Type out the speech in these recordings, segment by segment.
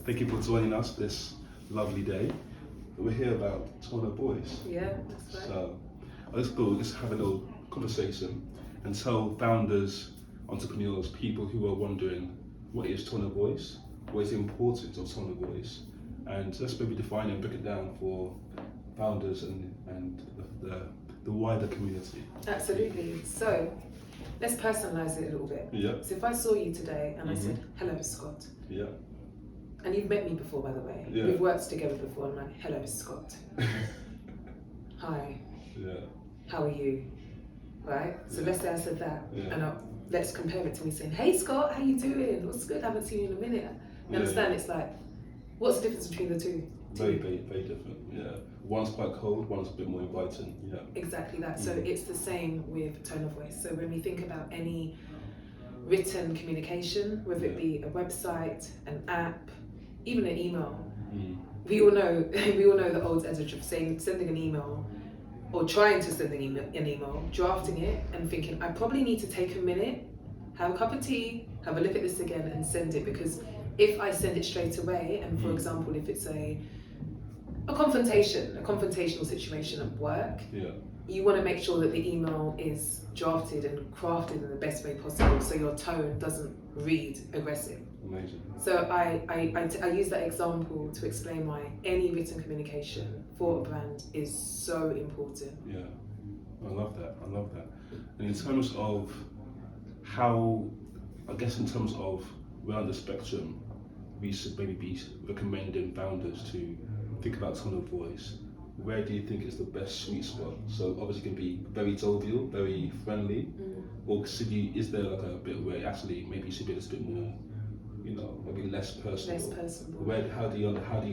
Thank you for joining us this lovely day. We're here about tone of voice. Yeah, that's right. So let's have a little conversation and tell founders, entrepreneurs, people who are wondering what is tone of voice, what is the importance of tone of voice, and let's maybe define and break it down for founders and the wider community. Absolutely. So let's personalise it a little bit. Yeah. So if I saw you today and I said, "Hello, Scott," Yeah. and you've met me before, by the way. Yeah. We've worked together before. I'm like, "Hello, Scott." Hi. Yeah. How are you? Right. So Yeah. let's say I said that, Yeah. and let's compare it to me saying, "Hey, Scott, how you doing? What's good? I haven't seen you in a minute." You understand? It's like, what's the difference between the two? Very different. Yeah. One's quite cold, one's a bit more inviting. Yeah. Exactly that. So it's the same with tone of voice. So when we think about any written communication, whether it be a website, an app, even an email, we all know the old adage of sending an email or trying to send an email, drafting it and thinking, I probably need to take a minute, have a cup of tea, have a look at this again and send it, because if I send it straight away, and for example, if it's a confrontational situation at work, you want to make sure that the email is drafted and crafted in the best way possible, so your tone doesn't read aggressive. Amazing. So I use that example to explain why any written communication for a brand is so important. Yeah, I love that. And in terms of how, I guess in terms of around the spectrum, we should maybe be recommending founders to think about tone of voice. Where do you think is the best sweet spot? So obviously it can be very jovial, very friendly, or is there like a bit where actually maybe you should be a little bit more, maybe less personal? Less personal. How do you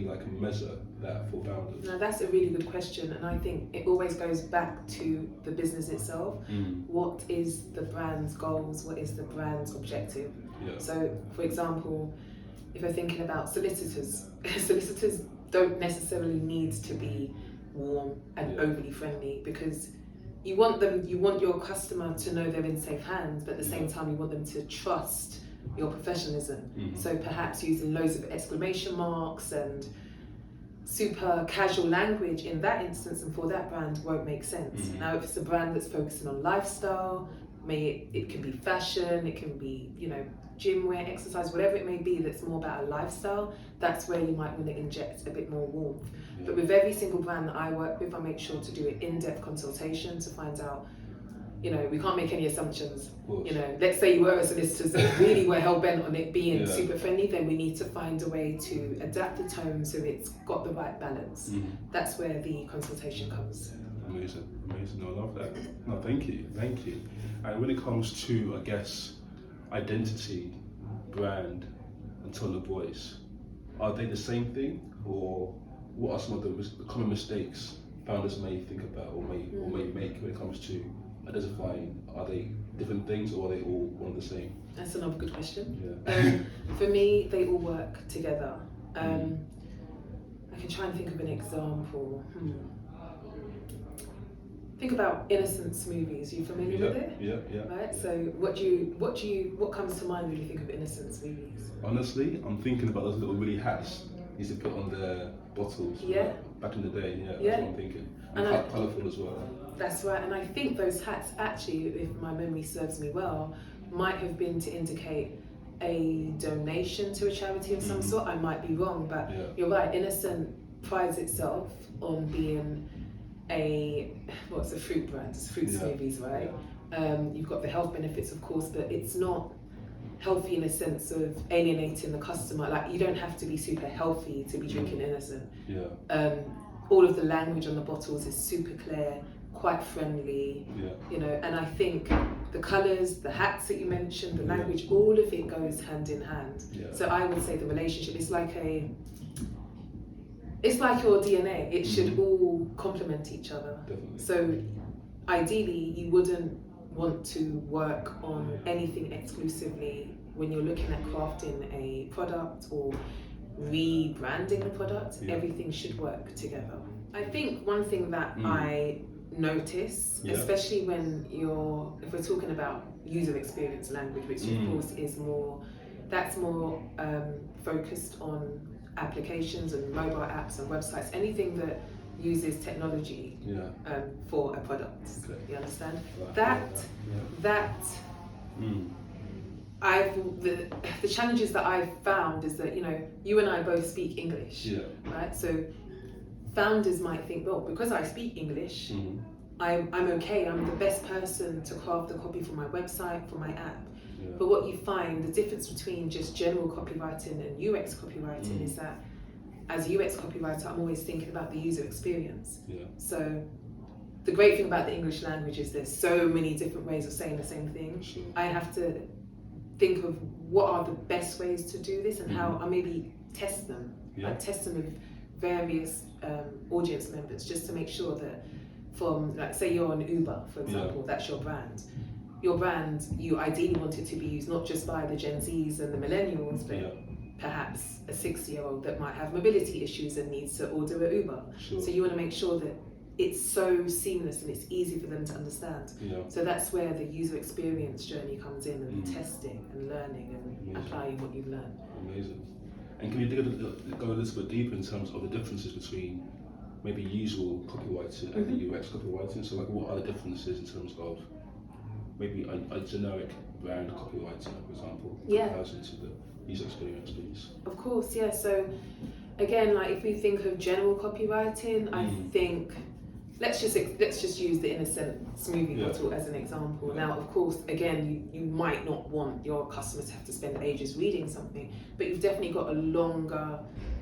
like measure that for founders? Now that's a really good question, and I think it always goes back to the business itself. What is the brand's goals? What is the brand's objective? Yeah. So, for example, if we're thinking about solicitors, solicitors don't necessarily need to be warm and overly friendly, because you want your customer to know they're in safe hands, but at the same time you want them to trust your professionalism. So perhaps using loads of exclamation marks and super casual language in that instance and for that brand won't make sense. Now if it's a brand that's focusing on lifestyle, it can be fashion, it can be gym wear, exercise, whatever it may be that's more about a lifestyle, that's where you might want to inject a bit more warmth. But with every single brand that I work with, I make sure to do an in-depth consultation to find out, we can't make any assumptions. Let's say you were a solicitor and really were hell-bent on it being super friendly, then we need to find a way to adapt the tone so it's got the right balance. That's where the consultation comes. Amazing. No, I love that. No, thank you. And when it comes to, I guess, identity, brand, and tone of voice, are they the same thing, or what are some of the common mistakes founders may think about or may make when it comes to identifying? Are they different things, or are they all one and the same? That's another good question. Yeah. For me, they all work together. I can try and think of an example. Think about Innocence movies. You familiar with it? Yeah. Right. So what comes to mind when you think of Innocence movies? Honestly, I'm thinking about those little willy hats you used to put on the bottles. Yeah. Back in the day. Yeah. That's what I'm thinking. And colourful as well. That's right. And I think those hats actually, if my memory serves me well, might have been to indicate a donation to a charity of some sort. I might be wrong, but you're right. Innocent prides itself on being a fruit brand. It's fruit smoothies, right? You've got the health benefits, of course, but it's not healthy in a sense of alienating the customer. Like, you don't have to be super healthy to be drinking Innocent. All of the language on the bottles is super clear, quite friendly. And I think the colours, the hats that you mentioned, the language, all of it goes hand in hand. So I would say the relationship is like your DNA. It should all complement each other. Definitely. So ideally, you wouldn't want to work on anything exclusively when you're looking at crafting a product or rebranding the product. Everything should work together. I think one thing that I notice, especially if we're talking about user experience language, which of course is more focused on applications and mobile apps and websites, anything that uses technology for a product. Okay. You understand? Right. That the challenges that I've found is that, you know, you and I both speak English, right? So founders might think, well, because I speak English, I'm okay, I'm the best person to craft the copy for my website, for my app. But what you find, the difference between just general copywriting and UX copywriting is that as a UX copywriter, I'm always thinking about the user experience. So the great thing about the English language is there's so many different ways of saying the same thing. I have to think of what are the best ways to do this and how I maybe test them. Like test them with various audience members just to make sure that from, like, say you're on Uber, for example, that's your brand. Your brand, you ideally want it to be used not just by the Gen Zs and the millennials, but perhaps a 60-year-old that might have mobility issues and needs to order an Uber. So you want to make sure that it's so seamless and it's easy for them to understand. So that's where the user experience journey comes in, and the testing and learning and applying what you've learned. Amazing. And can you go a little bit deeper in terms of the differences between maybe usual copywriting and the UX copywriting? So, like, what are the differences in terms of maybe a generic brand copywriting, for example, in comparison to the user experience, please? Of course, yeah. So again, like, if we think of general copywriting, I think let's just use the innocent smoothie bottle as an example. Now, of course, again, you might not want your customers to have to spend ages reading something, but you've definitely got a longer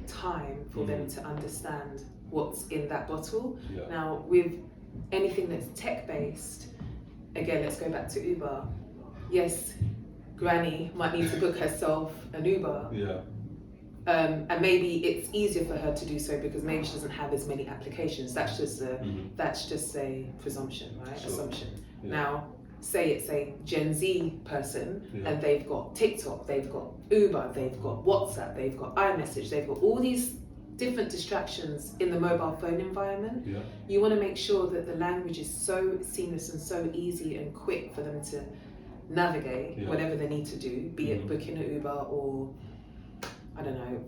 time for them to understand what's in that bottle. Now, with anything that's tech-based, again, let's go back to Uber. Yes, Granny might need to book herself an Uber. And maybe it's easier for her to do so because maybe she doesn't have as many applications. That's just a presumption, right? Assumption. Now, say it's a Gen Z person and they've got TikTok, they've got Uber, they've got WhatsApp, they've got iMessage, they've got all these different distractions in the mobile phone environment. You want to make sure that the language is so seamless and so easy and quick for them to navigate whatever they need to do, be it booking an Uber or, I don't know,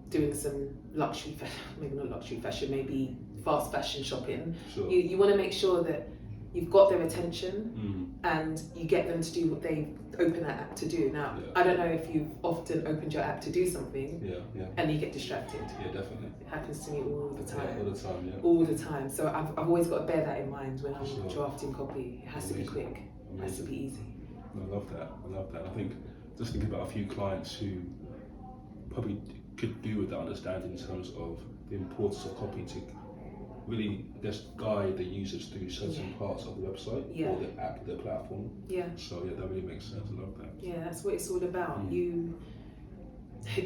doing some luxury fashion, maybe not luxury fashion, maybe fast fashion shopping. You want to make sure that you've got their attention and you get them to do what they open that app to do. Now, I don't know if you've often opened your app to do something and you get distracted. Definitely. It happens to me all the time. All the time, All the time. So I've always got to bear that in mind when I'm drafting copy. It has to be quick. It has to be easy. I love that. I think, just thinking about a few clients who probably could do with that understanding in terms of the importance of copy to really just guide the users through certain parts of the website or the app, the platform. So that really makes sense. I love that. Yeah, that's what it's all about. You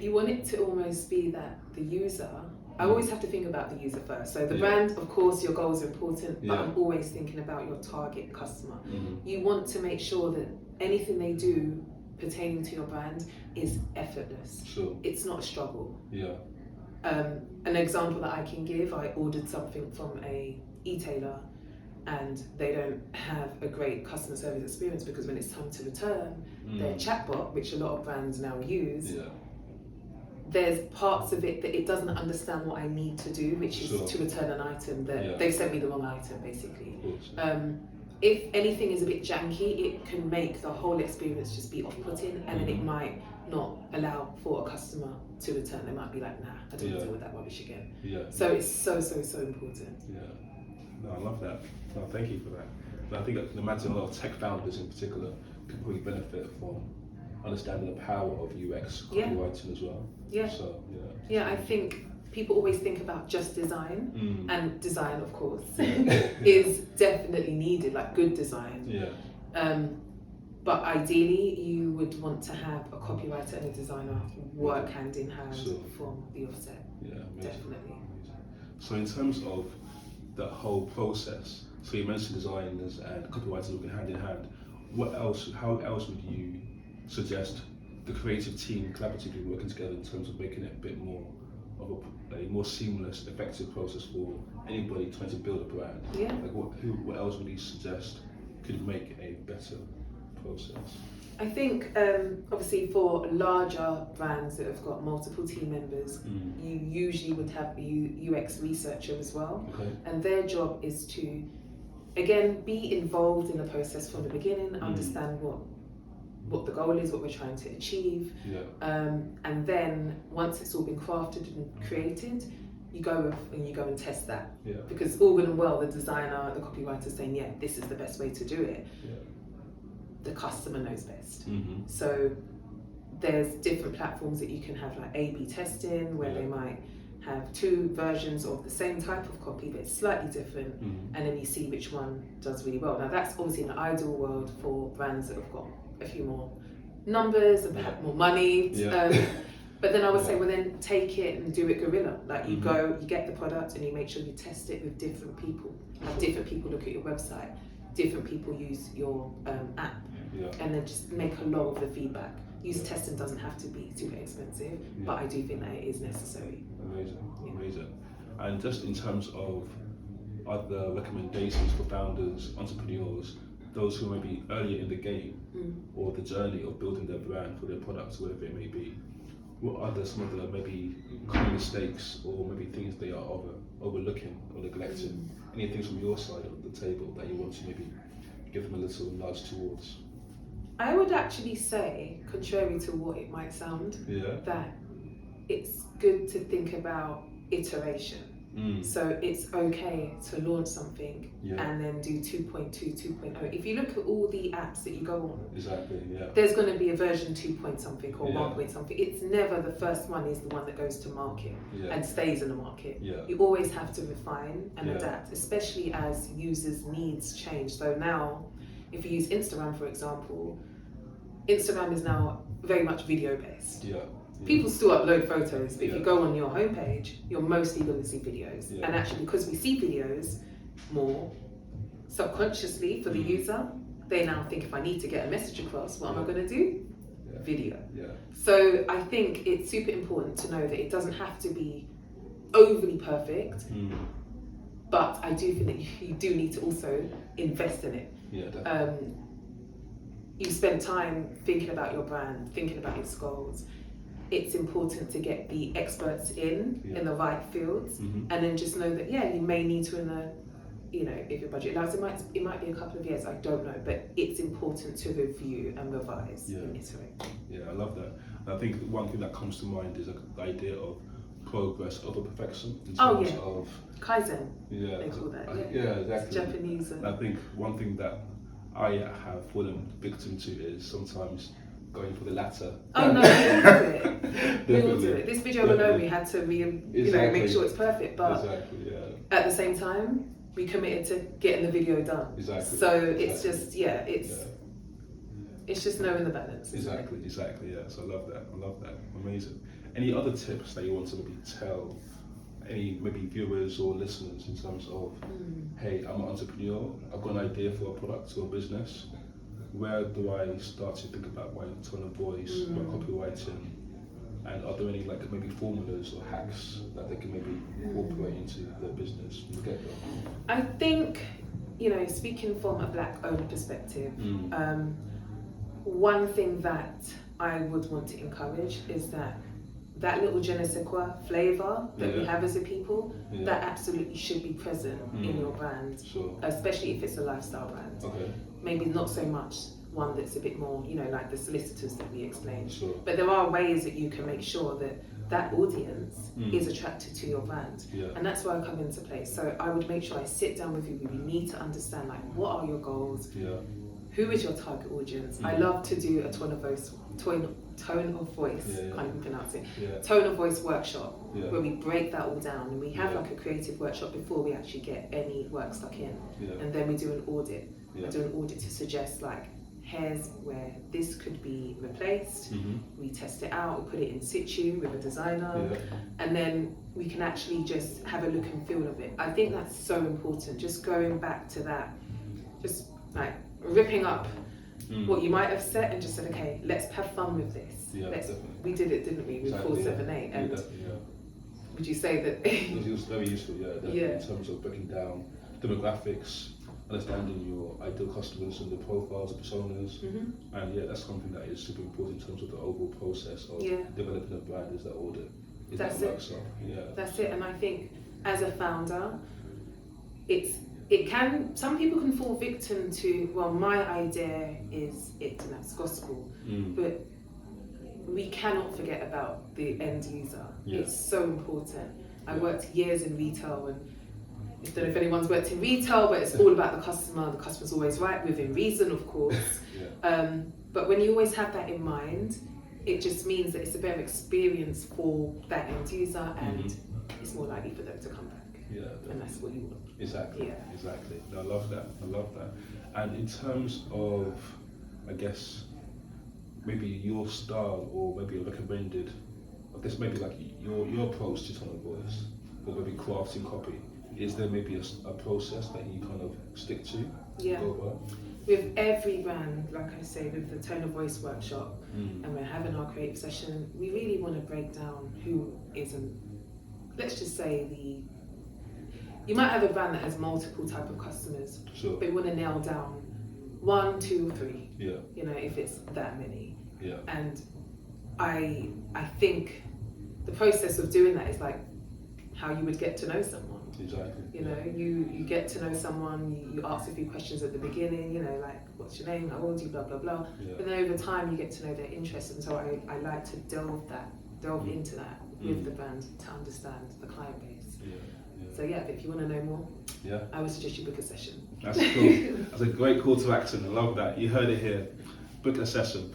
want it to almost be that the user. I always have to think about the user first. So the brand, of course, your goals are important, but I'm always thinking about your target customer. You want to make sure that anything they do pertaining to your brand is effortless. It's not a struggle. An example that I can give, I ordered something from a e-tailer and they don't have a great customer service experience because when it's time to return, their chatbot, which a lot of brands now use, there's parts of it that it doesn't understand what I need to do, which is to return an item that they've sent me the wrong item, basically. If anything is a bit janky, it can make the whole experience just be off-putting, and then it might not allow for a customer to return. They might be like, nah, I don't want to deal with that rubbish again. So it's so important. No, I love that. No, thank you for that. And I think I can imagine a lot of tech founders in particular could probably benefit from understanding the power of UX copywriting as well. So, I think people always think about just design, and design, of course, is definitely needed, like good design. But ideally, you would want to have a copywriter and a designer work hand in hand from the offset. Definitely. So in terms of that whole process, so you mentioned designers and copywriters working hand in hand. How else would you suggest the creative team collaboratively working together in terms of making it a bit more of a more seamless, effective process for anybody trying to build a brand? Like what else would you suggest could make a better process? I think obviously for larger brands that have got multiple team members, you usually would have a UX researcher as well, Okay. and their job is to, again, be involved in the process from the beginning, understand what the goal is, what we're trying to achieve, and then once it's all been crafted and created, you go and test that. Because all good and well, the designer, the copywriter saying, yeah, this is the best way to do it. The customer knows best. So there's different platforms that you can have, like A/B testing, where they might have two versions of the same type of copy, but it's slightly different, and then you see which one does really well. Now that's obviously an ideal world for brands that have got a few more numbers and perhaps more money. But then I would say, well, then take it and do it guerrilla. Like you go, you get the product and you make sure you test it with different people. Have different people look at your website, different people use your app, and then just make a log of the feedback. User testing doesn't have to be super expensive, but I do think that it is necessary. Amazing. And just in terms of other recommendations for founders, entrepreneurs, those who may be earlier in the game or the journey of building their brand for their products, whatever it may be, what are some of the maybe common mistakes or maybe things they are overlooking or neglecting? Any things from your side of the table that you want to maybe give them a little nudge towards? I would actually say, contrary to what it might sound, that it's good to think about iteration. So it's okay to launch something and then do 2.2, 2.0. If you look at all the apps that you go on, there's going to be a version 2 point something or 1 point something. It's never the first one is the one that goes to market and stays in the market. You always have to refine and adapt, especially as users' needs change. So now, if you use Instagram, for example, Instagram is now very much video based. People still upload photos, but if you go on your homepage, you're mostly going to see videos. And actually, because we see videos more subconsciously for the user, they now think, if I need to get a message across, what am I going to do? Video. So I think it's super important to know that it doesn't have to be overly perfect, but I do think that you do need to also invest in it. You spend time thinking about your brand, thinking about its goals. It's important to get the experts in the right fields, and then just know that you may need to, if your budget allows, it might be a couple of years, I don't know, but it's important to review and revise and iterate. I love that. And I think one thing that comes to mind is the idea of progress over perfection in terms of Kaizen. They call that. Exactly. It's Japanese. And I think one thing that I have fallen victim to is sometimes going for the latter. Oh no, we all do it. We all do it. This video alone, we had to make sure it's perfect, but at the same time, we committed to getting the video done. So it's just it's just knowing the balance. Exactly. So I love that. Amazing. Any other tips that you want to maybe tell any maybe viewers or listeners in terms of, hey, I'm an entrepreneur, I've got an idea for a product or a business. Where do I start to think about my tone of voice, my copywriting, and are there any maybe formulas or hacks that they can maybe incorporate into their business from the get-go? I think, speaking from a Black owner perspective, one thing that I would want to encourage is that little je ne sais quoi flavour that we have as a people, that absolutely should be present in your brand, especially if it's a lifestyle brand. Maybe not so much one that's a bit more, like the solicitors that we explained. But there are ways that you can make sure that audience is attracted to your brand. And that's where I come into play. So I would make sure I sit down with you. We need to understand, what are your goals? Who is your target audience? I love to do a tone of voice, can't even pronounce it, tone of voice workshop, where we break that all down, and we have a creative workshop before we actually get any work stuck in, and then we do an audit. I do an audit to suggest here's where this could be replaced. We test it out, we put it in situ with a designer, and then we can actually just have a look and feel of it. I think that's so important, just going back to that, just ripping up what you might have set and just said, okay, let's have fun with this. We did it, didn't we, with 478? And would you say that it was very useful, definitely, in terms of breaking down demographics, understanding your ideal customers and the profiles, personas, and yeah, that's something that is super important in terms of the overall process of developing a brand. Is that order? That's it. That's it. And I think as a founder, some people can fall victim to, well, my idea is it and that's gospel, but we cannot forget about the end user. It's so important. I worked years in retail, and I don't know if anyone's worked in retail, but it's all about the customer. The customer's always right, within reason, of course. But when you always have that in mind, it just means that it's a better experience for that end user, and it's more likely for them to come back. And that's what you want. Exactly. No, I love that. And in terms of, I guess, maybe your style, or maybe a recommended, I guess maybe like your approach to tone of voice, or maybe crafting copy, is there maybe a process that you kind of stick to? With every brand, like I say, with the tone of voice workshop, and we're having our creative session, we really want to break down who isn't, let's just say you might have a brand that has multiple type of customers, but we want to nail down 1, 2, 3, you know, if it's that many. And I think the process of doing that is like how you would get to know someone. You know, you get to know someone, you ask a few questions at the beginning, you know, like, what's your name, how old are you, blah, blah, blah. But then over time you get to know their interests, and so I like to delve into that with the brand to understand the client base. So if you want to know more, I would suggest you book a session. That's cool. That's a great call to action. I love that. You heard it here. Book a session.